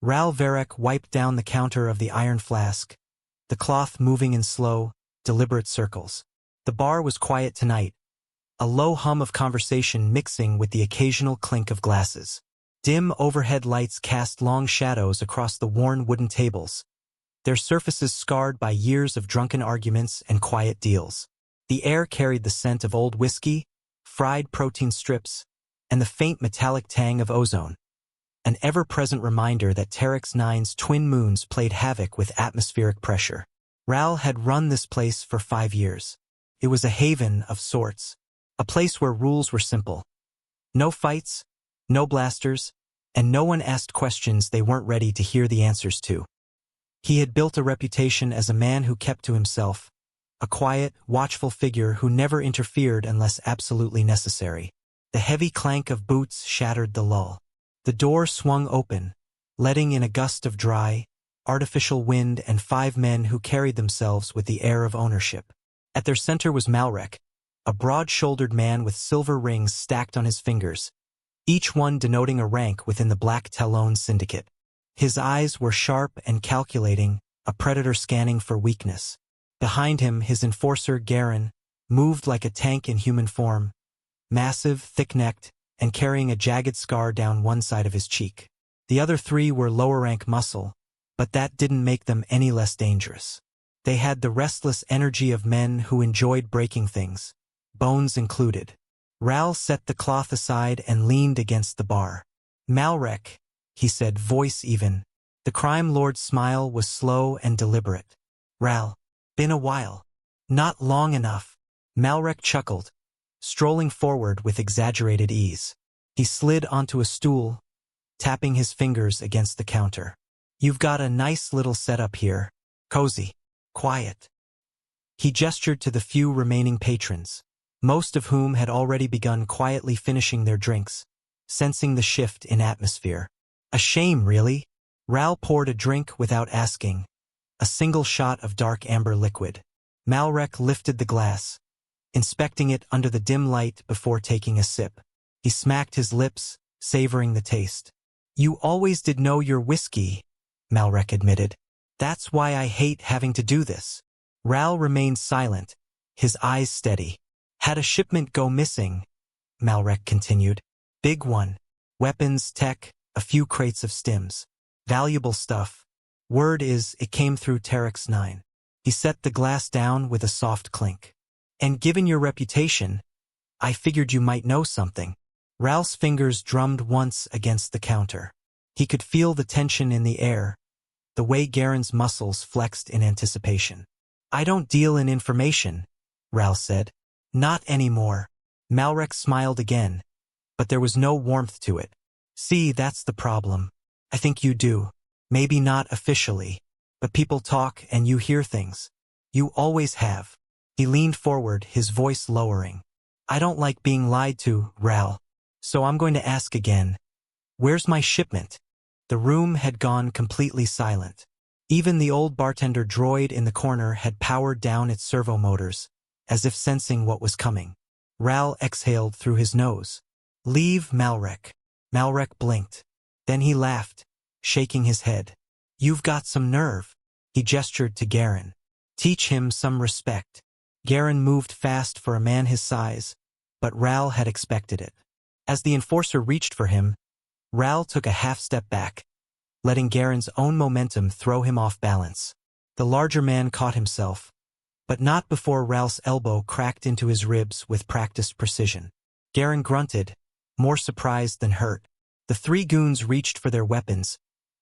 Ral Varek wiped down the counter of the Iron Flask, the cloth moving in slow, deliberate circles. The bar was quiet tonight, a low hum of conversation mixing with the occasional clink of glasses. Dim overhead lights cast long shadows across the worn wooden tables, their surfaces scarred by years of drunken arguments and quiet deals. The air carried the scent of old whiskey, fried protein strips, and the faint metallic tang of ozone, an ever-present reminder that Terex 9's twin moons played havoc with atmospheric pressure. Ral had run this place for 5 years. It was a haven of sorts, a place where rules were simple. No fights, no blasters, and no one asked questions they weren't ready to hear the answers to. He had built a reputation as a man who kept to himself, a quiet, watchful figure who never interfered unless absolutely necessary. The heavy clank of boots shattered the lull. The door swung open, letting in a gust of dry, artificial wind and 5 men who carried themselves with the air of ownership. At their center was Malrek, a broad-shouldered man with silver rings stacked on his fingers, each one denoting a rank within the Black Talon syndicate. His eyes were sharp and calculating, a predator scanning for weakness. Behind him, his enforcer, Garen, moved like a tank in human form, massive, thick-necked, and carrying a jagged scar down one side of his cheek. The other 3 were lower-rank muscle, but that didn't make them any less dangerous. They had the restless energy of men who enjoyed breaking things, bones included. Ral set the cloth aside and leaned against the bar. "Malrek," he said, voice even. The crime lord's smile was slow and deliberate. "Ral, been a while." "Not long enough." Malrek chuckled, strolling forward with exaggerated ease. He slid onto a stool, tapping his fingers against the counter. "You've got a nice little setup here. Cozy. Quiet." He gestured to the few remaining patrons, most of whom had already begun quietly finishing their drinks, sensing the shift in atmosphere. "A shame, really." Ral poured a drink without asking, a single shot of dark amber liquid. Malrek lifted the glass, inspecting it under the dim light before taking a sip. He smacked his lips, savoring the taste. "You always did know your whiskey," Malrek admitted. "That's why I hate having to do this." Ral remained silent, his eyes steady. "Had a shipment go missing," Malrek continued. "Big one. Weapons, tech, a few crates of stims. Valuable stuff. Word is it came through Terex 9. He set the glass down with a soft clink. "And given your reputation, I figured you might know something." Ral's fingers drummed once against the counter. He could feel the tension in the air, the way Garen's muscles flexed in anticipation. "I don't deal in information," Ral said. "Not anymore." Malrek smiled again, but there was no warmth to it. "See, that's the problem. I think you do. Maybe not officially, but people talk and you hear things. You always have." He leaned forward, his voice lowering. "I don't like being lied to, Ral. So I'm going to ask again. Where's my shipment?" The room had gone completely silent. Even the old bartender droid in the corner had powered down its servo motors, as if sensing what was coming. Ral exhaled through his nose. "Leave Malrek." Malrek blinked. Then he laughed, shaking his head. "You've got some nerve." He gestured to Garen. "Teach him some respect." Garen moved fast for a man his size, but Ral had expected it. As the enforcer reached for him, Ral took a half-step back, letting Garen's own momentum throw him off balance. The larger man caught himself, but not before Ral's elbow cracked into his ribs with practiced precision. Garen grunted, more surprised than hurt. The 3 goons reached for their weapons,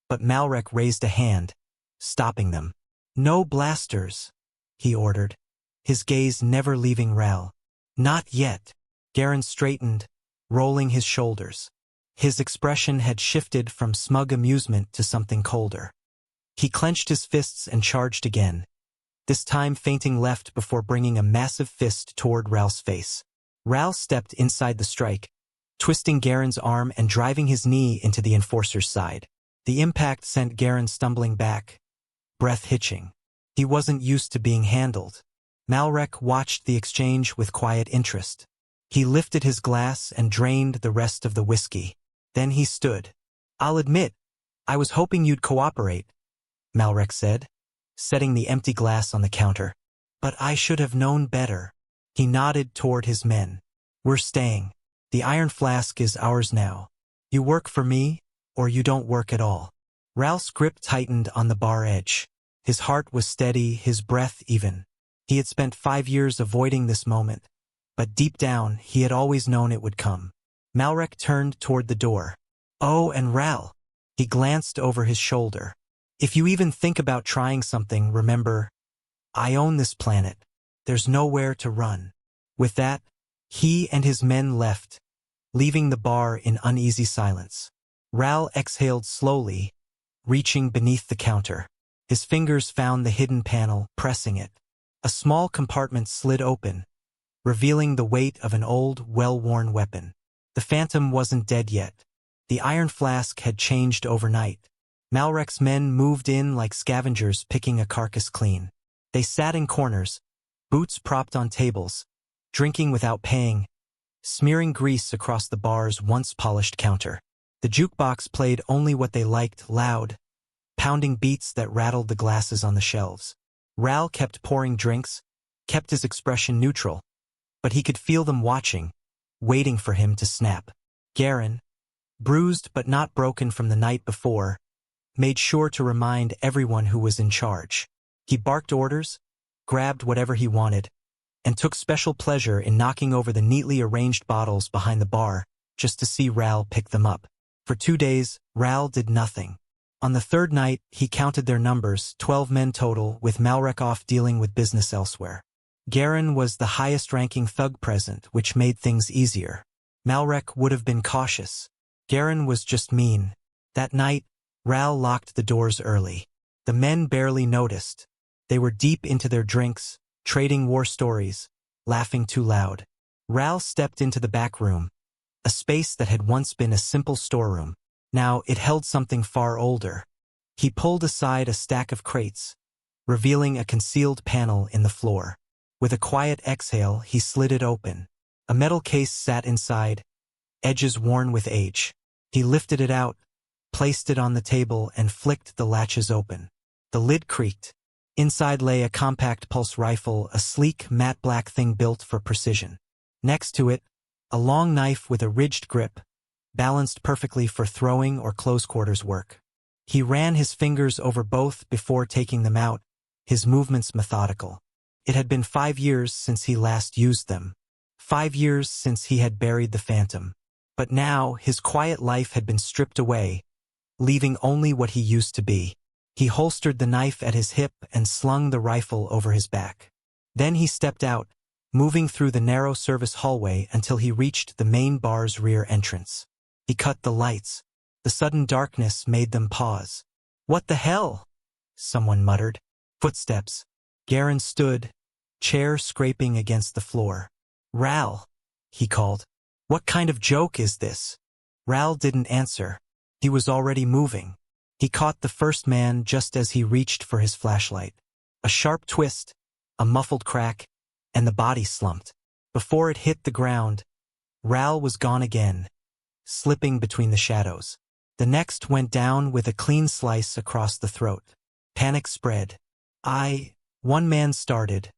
but Malrek raised a hand, stopping them. "No blasters," he ordered, his gaze never leaving Ral. "Not yet." Garen straightened, rolling his shoulders. His expression had shifted from smug amusement to something colder. He clenched his fists and charged again, this time feinting left before bringing a massive fist toward Ral's face. Ral stepped inside the strike, twisting Garen's arm and driving his knee into the enforcer's side. The impact sent Garen stumbling back, breath hitching. He wasn't used to being handled. Malrek watched the exchange with quiet interest. He lifted his glass and drained the rest of the whiskey. Then he stood. "I'll admit, I was hoping you'd cooperate, Malrek said, setting the empty glass on the counter. But I should have known better. He nodded toward his men. We're staying. The Iron Flask is ours now. You work for me, or you don't work at all. Ral's grip tightened on the bar edge. His heart was steady, his breath even. He had spent 5 years avoiding this moment, but deep down he had always known it would come. Malrek turned toward the door. Oh, and Ral. He glanced over his shoulder. If you even think about trying something, remember, I own this planet. There's nowhere to run. With that, he and his men left, leaving the bar in uneasy silence. Ral exhaled slowly, reaching beneath the counter. His fingers found the hidden panel, pressing it. A small compartment slid open, revealing the weight of an old, well-worn weapon. The Phantom wasn't dead yet. The Iron Flask had changed overnight. Malrek's men moved in like scavengers picking a carcass clean. They sat in corners, boots propped on tables, drinking without paying, smearing grease across the bar's once-polished counter. The jukebox played only what they liked, loud, pounding beats that rattled the glasses on the shelves. Ral kept pouring drinks, kept his expression neutral, but he could feel them watching, waiting for him to snap. Garen, bruised but not broken from the night before, made sure to remind everyone who was in charge. He barked orders, grabbed whatever he wanted, and took special pleasure in knocking over the neatly arranged bottles behind the bar, just to see Ral pick them up. For 2 days, Ral did nothing. On the third night, he counted their numbers, 12 men total, with Malrek off dealing with business elsewhere. Garen was the highest-ranking thug present, which made things easier. Malrek would have been cautious. Garen was just mean. That night, Ral locked the doors early. The men barely noticed. They were deep into their drinks, trading war stories, laughing too loud. Ral stepped into the back room, a space that had once been a simple storeroom. Now it held something far older. He pulled aside a stack of crates, revealing a concealed panel in the floor. With a quiet exhale, he slid it open. A metal case sat inside, edges worn with age. He lifted it out, placed it on the table, and flicked the latches open. The lid creaked. Inside lay a compact pulse rifle, a sleek, matte black thing built for precision. Next to it, a long knife with a ridged grip, balanced perfectly for throwing or close-quarters work. He ran his fingers over both before taking them out, his movements methodical. It had been 5 years since he last used them. 5 years since he had buried the Phantom. But now, his quiet life had been stripped away, leaving only what he used to be. He holstered the knife at his hip and slung the rifle over his back. Then he stepped out, moving through the narrow service hallway until he reached the main bar's rear entrance. He cut the lights. The sudden darkness made them pause. "What the hell?" someone muttered. Footsteps. Garen stood, chair scraping against the floor. "Ral," he called. "What kind of joke is this?" Ral didn't answer. He was already moving. He caught the first man just as he reached for his flashlight. A sharp twist, a muffled crack, and the body slumped. Before it hit the ground, Ral was gone again, slipping between the shadows. The next went down with a clean slice across the throat. Panic spread. One man started,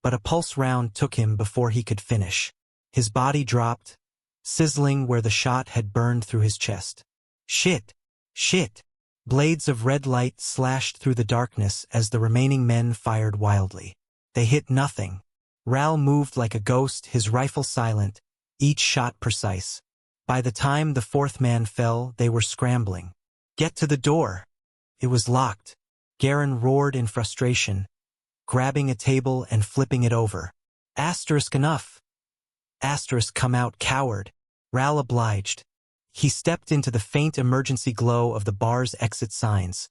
but a pulse round took him before he could finish. His body dropped, sizzling where the shot had burned through his chest. Shit! Shit! Blades of red light slashed through the darkness as the remaining men fired wildly. They hit nothing. Ral moved like a ghost, his rifle silent, each shot precise. By the time the fourth man fell, they were scrambling. "Get to the door!" It was locked. Garen roared in frustration, grabbing a table and flipping it over. "Asterisk enough." "Asterisk come out, coward." Ral obliged. He stepped into the faint emergency glow of the bar's exit signs.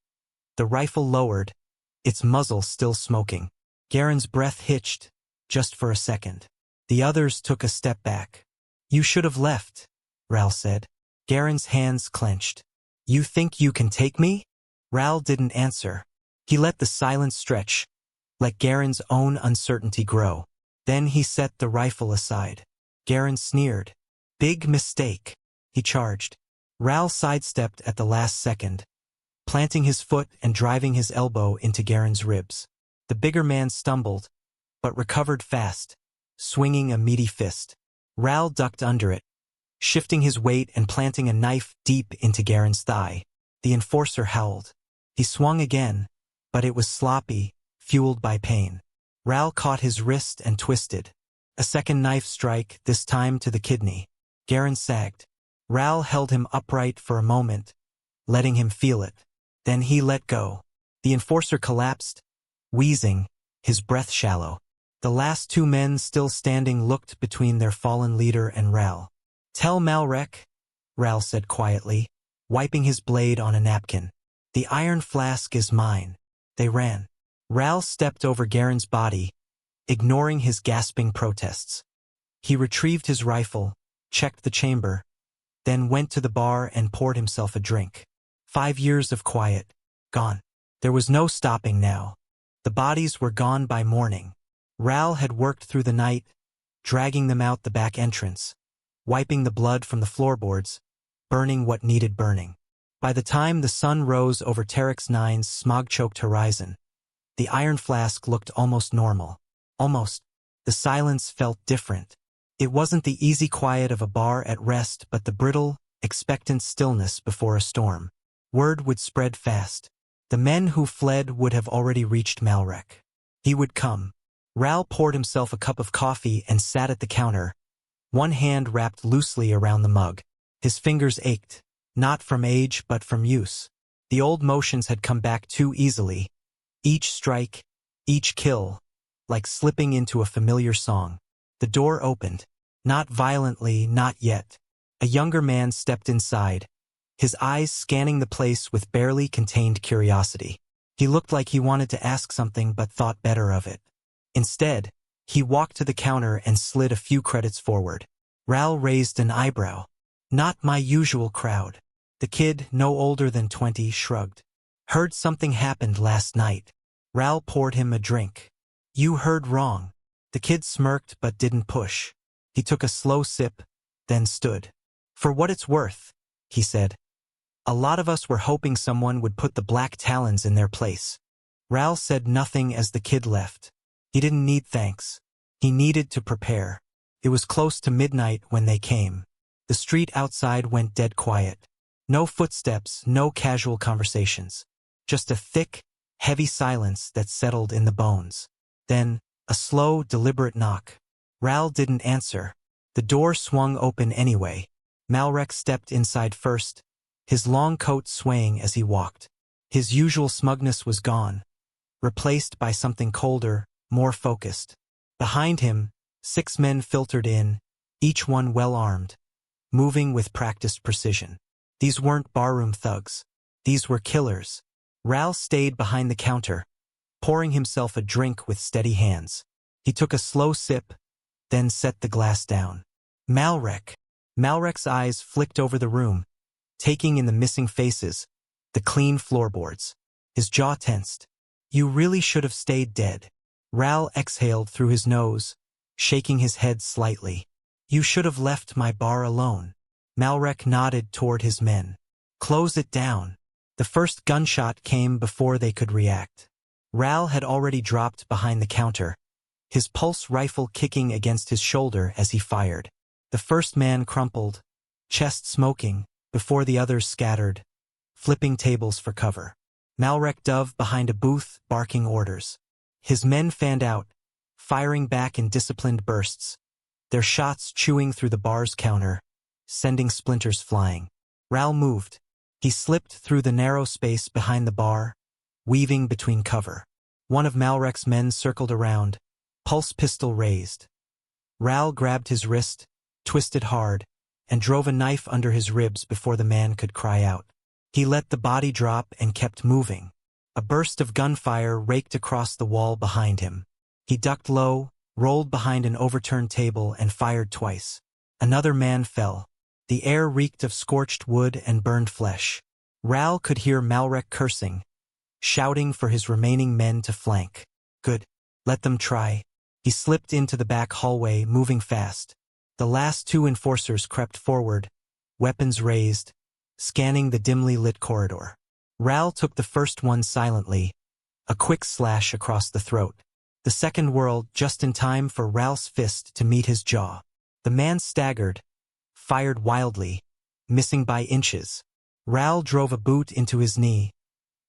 The rifle lowered, its muzzle still smoking. Garen's breath hitched, just for a second. The others took a step back. "You should have left," Ral said. Garen's hands clenched. "You think you can take me?" Ral didn't answer. He let the silence stretch, let Garen's own uncertainty grow. Then he set the rifle aside. Garen sneered. "Big mistake." He charged. Ral sidestepped at the last second, planting his foot and driving his elbow into Garen's ribs. The bigger man stumbled, but recovered fast, swinging a meaty fist. Ral ducked under it, shifting his weight and planting a knife deep into Garen's thigh. The enforcer howled. He swung again, but it was sloppy, fueled by pain. Ral caught his wrist and twisted. A second knife strike, this time to the kidney. Garen sagged. Ral held him upright for a moment, letting him feel it. Then he let go. The enforcer collapsed, wheezing, his breath shallow. The last two men still standing looked between their fallen leader and Ral. "Tell Malrek," Ral said quietly, wiping his blade on a napkin. "The Iron Flask is mine." They ran. Ral stepped over Garen's body, ignoring his gasping protests. He retrieved his rifle, checked the chamber, then went to the bar and poured himself a drink. 5 years of quiet, gone. There was no stopping now. The bodies were gone by morning. Ral had worked through the night, dragging them out the back entrance, wiping the blood from the floorboards, burning what needed burning. By the time the sun rose over Terex 9's smog-choked horizon, the Iron Flask looked almost normal. Almost. The silence felt different. It wasn't the easy quiet of a bar at rest, but the brittle, expectant stillness before a storm. Word would spread fast. The men who fled would have already reached Malrek. He would come. Ral poured himself a cup of coffee and sat at the counter, one hand wrapped loosely around the mug. His fingers ached, not from age but from use. The old motions had come back too easily. Each strike, each kill, like slipping into a familiar song. The door opened. Not violently, not yet. A younger man stepped inside, his eyes scanning the place with barely contained curiosity. He looked like he wanted to ask something but thought better of it. Instead, he walked to the counter and slid a few credits forward. Ral raised an eyebrow. "Not my usual crowd." The kid, no older than 20, shrugged. "Heard something happened last night." Ral poured him a drink. "You heard wrong." The kid smirked but didn't push. He took a slow sip, then stood. "For what it's worth," he said. "A lot of us were hoping someone would put the Black Talons in their place." Ral said nothing as the kid left. He didn't need thanks. He needed to prepare. It was close to midnight when they came. The street outside went dead quiet. No footsteps, no casual conversations. Just a thick, heavy silence that settled in the bones. Then, a slow, deliberate knock. Ral didn't answer. The door swung open anyway. Malrek stepped inside first, his long coat swaying as he walked. His usual smugness was gone, replaced by something colder, more focused. Behind him, 6 men filtered in, each one well-armed, moving with practiced precision. These weren't barroom thugs. These were killers. Ral stayed behind the counter, pouring himself a drink with steady hands. He took a slow sip, then set the glass down. "Malrek." Malrek's eyes flicked over the room, taking in the missing faces, the clean floorboards. His jaw tensed. "You really should have stayed dead." Ral exhaled through his nose, shaking his head slightly. "You should have left my bar alone." Malrek nodded toward his men. "Close it down." The first gunshot came before they could react. Ral had already dropped behind the counter, his pulse rifle kicking against his shoulder as he fired. The first man crumpled, chest smoking, before the others scattered, flipping tables for cover. Malrek dove behind a booth, barking orders. His men fanned out, firing back in disciplined bursts, their shots chewing through the bar's counter, sending splinters flying. Ral moved. He slipped through the narrow space behind the bar, weaving between cover. One of Malrek's men circled around, pulse pistol raised. Ral grabbed his wrist, twisted hard, and drove a knife under his ribs before the man could cry out. He let the body drop and kept moving. A burst of gunfire raked across the wall behind him. He ducked low, rolled behind an overturned table, and fired twice. Another man fell. The air reeked of scorched wood and burned flesh. Ral could hear Malrek cursing, shouting for his remaining men to flank. Good. Let them try. He slipped into the back hallway, moving fast. The last 2 enforcers crept forward, weapons raised, scanning the dimly lit corridor. Ral took the first one silently, a quick slash across the throat. The second whirled just in time for Ral's fist to meet his jaw. The man staggered, fired wildly, missing by inches. Ral drove a boot into his knee,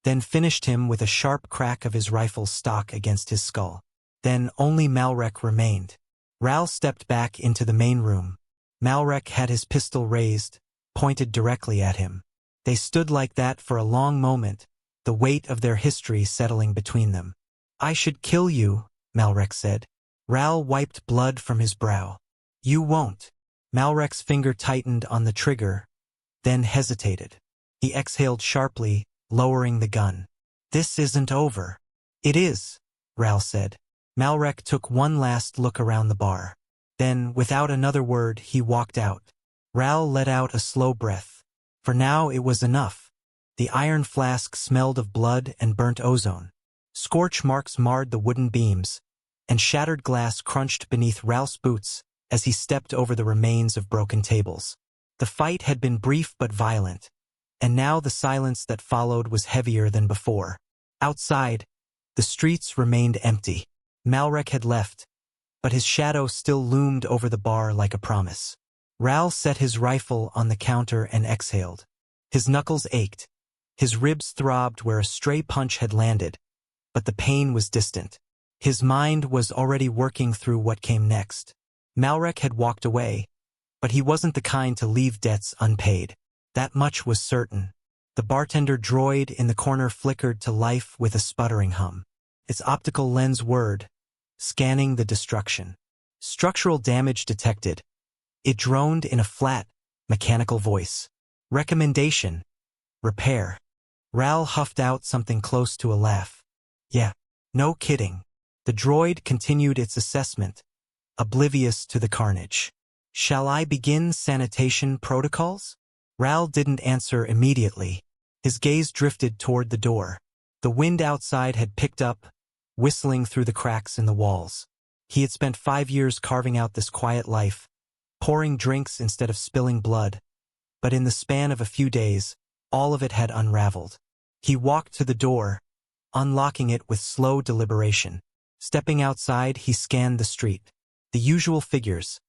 then finished him with a sharp crack of his rifle's stock against his skull. Then only Malrek remained. Ral stepped back into the main room. Malrek had his pistol raised, pointed directly at him. They stood like that for a long moment, the weight of their history settling between them. "I should kill you," Malrek said. Ral wiped blood from his brow. "You won't." Malrek's finger tightened on the trigger, then hesitated. He exhaled sharply, lowering the gun. "This isn't over." "It is," Ral said. Malrek took one last look around the bar. Then, without another word, he walked out. Ral let out a slow breath. For now it was enough. The iron flask smelled of blood and burnt ozone. Scorch marks marred the wooden beams, and shattered glass crunched beneath Ral's boots as he stepped over the remains of broken tables. The fight had been brief but violent, and now the silence that followed was heavier than before. Outside, the streets remained empty. Malrek had left, but his shadow still loomed over the bar like a promise. Ral set his rifle on the counter and exhaled. His knuckles ached. His ribs throbbed where a stray punch had landed, but the pain was distant. His mind was already working through what came next. Malrek had walked away, but he wasn't the kind to leave debts unpaid. That much was certain. The bartender droid in the corner flickered to life with a sputtering hum. Its optical lens whirred, scanning the destruction. Structural damage detected. It droned in a flat, mechanical voice. Recommendation. Repair. Ral huffed out something close to a laugh. Yeah, no kidding. The droid continued its assessment, oblivious to the carnage. "Shall I begin sanitation protocols?" Ral didn't answer immediately. His gaze drifted toward the door. The wind outside had picked up, whistling through the cracks in the walls. He had spent 5 years carving out this quiet life, pouring drinks instead of spilling blood. But in the span of a few days, all of it had unraveled. He walked to the door, unlocking it with slow deliberation. Stepping outside, he scanned the street. The usual figures,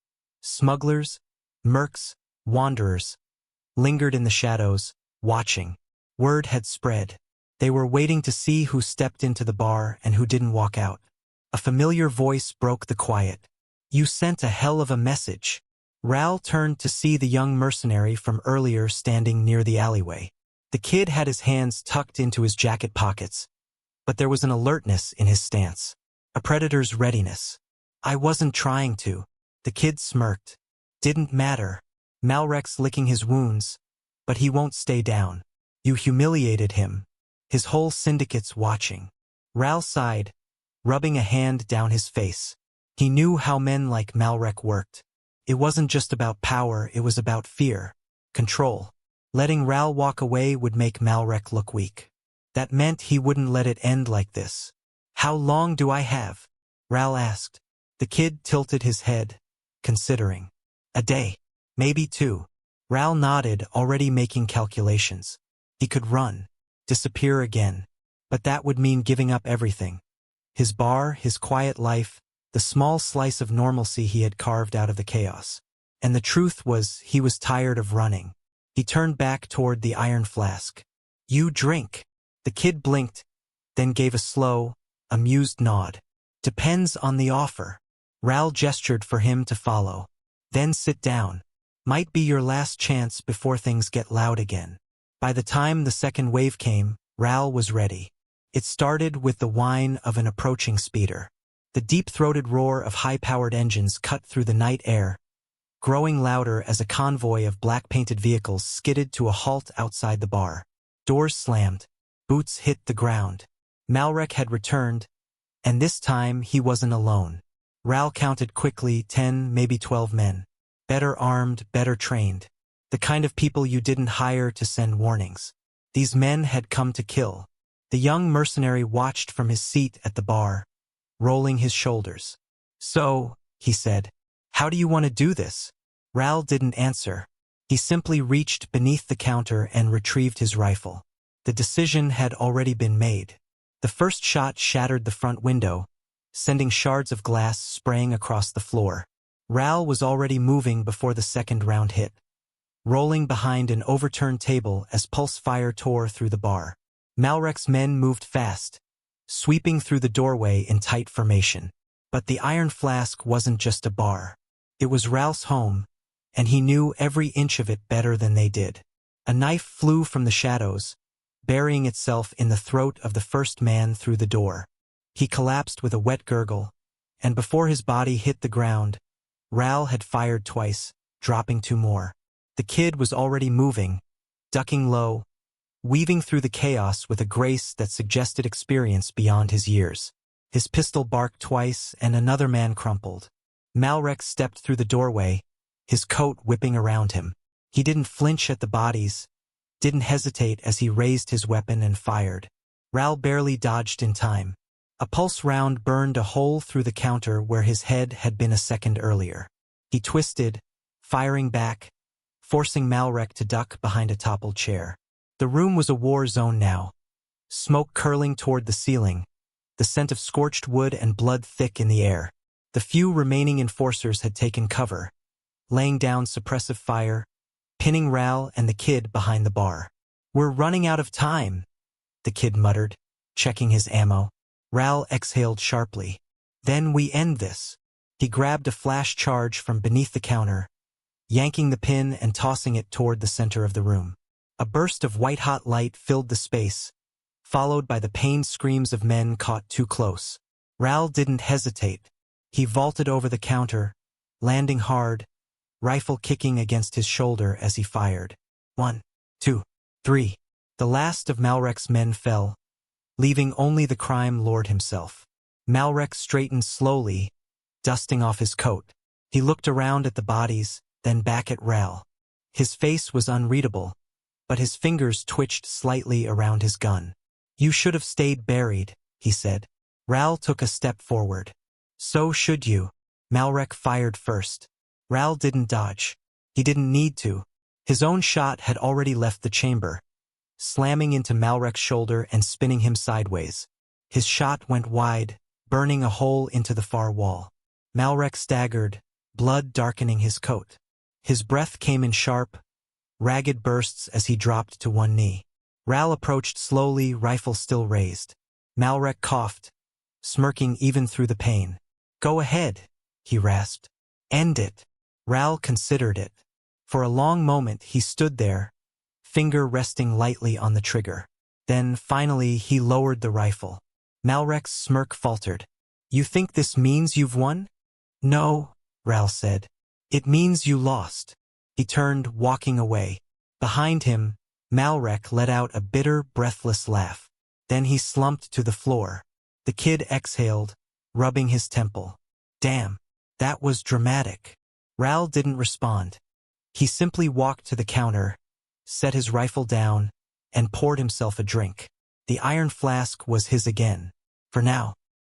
smugglers, mercs, wanderers, lingered in the shadows, watching. Word had spread. They were waiting to see who stepped into the bar and who didn't walk out. A familiar voice broke the quiet. "You sent a hell of a message." Ral turned to see the young mercenary from earlier standing near the alleyway. The kid had his hands tucked into his jacket pockets, but there was an alertness in his stance, a predator's readiness. "I wasn't trying to." The kid smirked. "Didn't matter. Malrek's licking his wounds, but he won't stay down. You humiliated him. His whole syndicate's watching." Ral sighed, rubbing a hand down his face. He knew how men like Malrek worked. It wasn't just about power, it was about fear, control. Letting Ral walk away would make Malrek look weak. That meant he wouldn't let it end like this. "How long do I have?" Ral asked. The kid tilted his head, considering. "A day. Maybe 2. Ral nodded, already making calculations. He could run, disappear again, but that would mean giving up everything. His bar, his quiet life, the small slice of normalcy he had carved out of the chaos. And the truth was, he was tired of running. He turned back toward the Iron Flask. "You drink." The kid blinked, then gave a slow, amused nod. "Depends on the offer." Ral gestured for him to follow. "Then sit down. Might be your last chance before things get loud again." By the time the second wave came, Ral was ready. It started with the whine of an approaching speeder. The deep-throated roar of high-powered engines cut through the night air, growing louder as a convoy of black-painted vehicles skidded to a halt outside the bar. Doors slammed. Boots hit the ground. Malrek had returned, and this time he wasn't alone. Ral counted quickly 10, maybe 12 men. Better armed, better trained. The kind of people you didn't hire to send warnings. These men had come to kill. The young mercenary watched from his seat at the bar, rolling his shoulders. "So," he said, "how do you want to do this?" Ral didn't answer. He simply reached beneath the counter and retrieved his rifle. The decision had already been made. The first shot shattered the front window, sending shards of glass spraying across the floor. Ral was already moving before the second round hit, rolling behind an overturned table as pulse fire tore through the bar. Malrek's men moved fast, sweeping through the doorway in tight formation. But the Iron Flask wasn't just a bar. It was Ral's home, and he knew every inch of it better than they did. A knife flew from the shadows, burying itself in the throat of the first man through the door. He collapsed with a wet gurgle, and before his body hit the ground, Ral had fired twice, dropping 2 more. The kid was already moving, ducking low, weaving through the chaos with a grace that suggested experience beyond his years. His pistol barked twice and another man crumpled. Malrek stepped through the doorway, his coat whipping around him. He didn't flinch at the bodies, didn't hesitate as he raised his weapon and fired. Ral barely dodged in time. A pulse round burned a hole through the counter where his head had been a second earlier. He twisted, firing back, forcing Malrek to duck behind a toppled chair. The room was a war zone now, smoke curling toward the ceiling, the scent of scorched wood and blood thick in the air. The few remaining enforcers had taken cover, laying down suppressive fire, pinning Ral and the kid behind the bar. "We're running out of time," the kid muttered, checking his ammo. Ral exhaled sharply. "Then we end this." He grabbed a flash charge from beneath the counter, yanking the pin and tossing it toward the center of the room. A burst of white-hot light filled the space, followed by the pained screams of men caught too close. Ral didn't hesitate. He vaulted over the counter, landing hard, rifle kicking against his shoulder as he fired. 1, 2, 3. The last of Malrek's men fell, leaving only the crime lord himself. Malrek straightened slowly, dusting off his coat. He looked around at the bodies, then back at Ral. His face was unreadable, but his fingers twitched slightly around his gun. "You should have stayed buried," he said. Ral took a step forward. "So should you." Malrek fired first. Ral didn't dodge. He didn't need to. His own shot had already left the chamber, slamming into Malrek's shoulder and spinning him sideways. His shot went wide, burning a hole into the far wall. Malrek staggered, blood darkening his coat. His breath came in sharp, ragged bursts as he dropped to one knee. Ral approached slowly, rifle still raised. Malrek coughed, smirking even through the pain. "Go ahead," he rasped. "End it." Ral considered it. For a long moment he stood there, finger resting lightly on the trigger. Then, finally, he lowered the rifle. Malrek's smirk faltered. "You think this means you've won?" "No," Ral said. "It means you lost." He turned, walking away. Behind him, Malrek let out a bitter, breathless laugh. Then he slumped to the floor. The kid exhaled, rubbing his temple. "Damn, that was dramatic." Ral didn't respond. He simply walked to the counter, set his rifle down, and poured himself a drink. The Iron Flask was his again. For now.